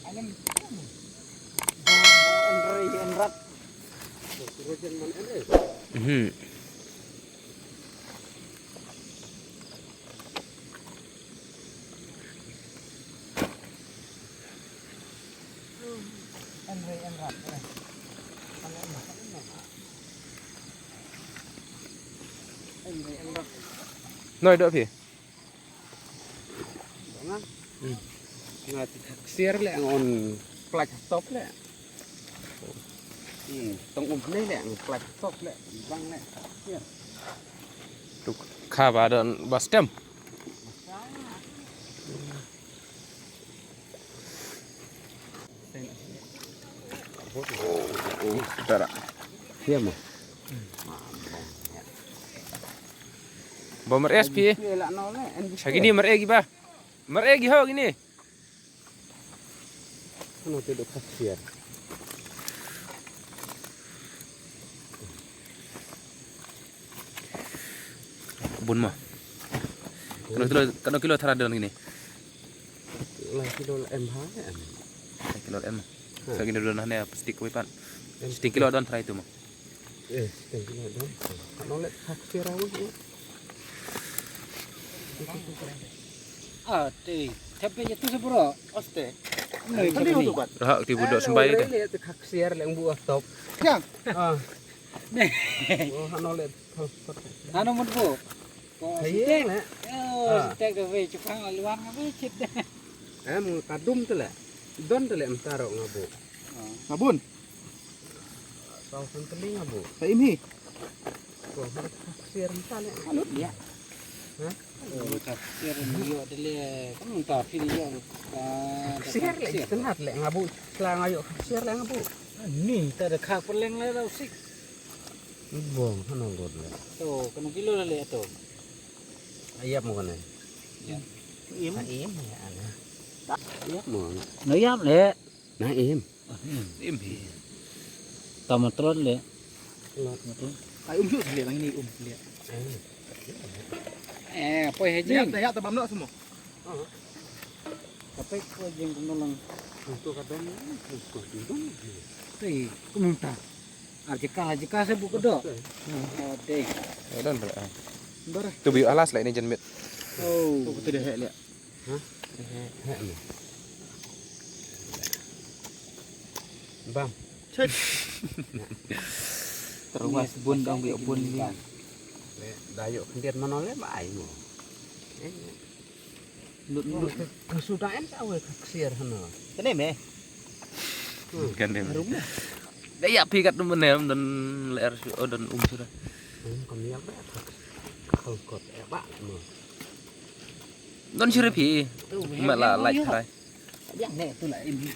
Anh em rat. Anh rat. Nói đỡ phỉ. Nggak taksir lek ngon plak stop lek. Tong umne lek plak stop lek bang lek. Tuk khaba dan bastem. Saudara. Iya mah. Bawa meres pi. Segini meregi ba. Meregi ho gini. Ano tidak taksir. Bun mah. Kano kilo tharadon gini. Lah kilo MH ya. Kilo M. Segini don hanya plastik wipan. Sting kilo don try itu mah. Sting kilo don. Ano lek taksir awak. Tapi itu sepuro, oste. Tadi untuk bat. Hak di budok sembai itu. Lihat taksir yang buah stop. Yang. Nih. Oh, ano lek. Ano mo po? Iya lek. Sitek ke we cupang luar ngabe cit. Mau kadum tuh lek. Don tuh lek mentaro ngabu. Ngabun. Sausan teling ngabu. Taimhi. Tuh, taksir misalnya. Alut dia. Hah? Taksir yo dele kan ta video. Taksir lek tenat lek ngabu. Selang ayo taksir lek ngabu. Ni ta ada khak peleng le daw sik. Bong, ano god lek. To, kano kilo le to. Ayap mo kanay. Im. Naim ya ana. Ayap mo. Nayam le. Naim. Im. Tamatron le. Lot mo to. Ay jud le bang ni le. Poy hejing. Ya tabam no semua. Tapi ko jeng kuno Untuk kadang untuk dudung. Tei, kumunta. Arjeka saya buka do. Oh, deh. Don ber. Ber. Tu biu alas lah ini jenmit. Oh, betul deh lihat. Hah? Bang. Cek. Terus bun dong biu bun ni. Dayo kendir manole bae mo. Lut Kesudahan sawe taksir hana. Kene me. Kan dem. Rumah. Daya pikat menem dan ler dan sudah. Kami apa? Kalkot Pak mo. Don sirip hi. Malah like try. Yang ne tu lah ini.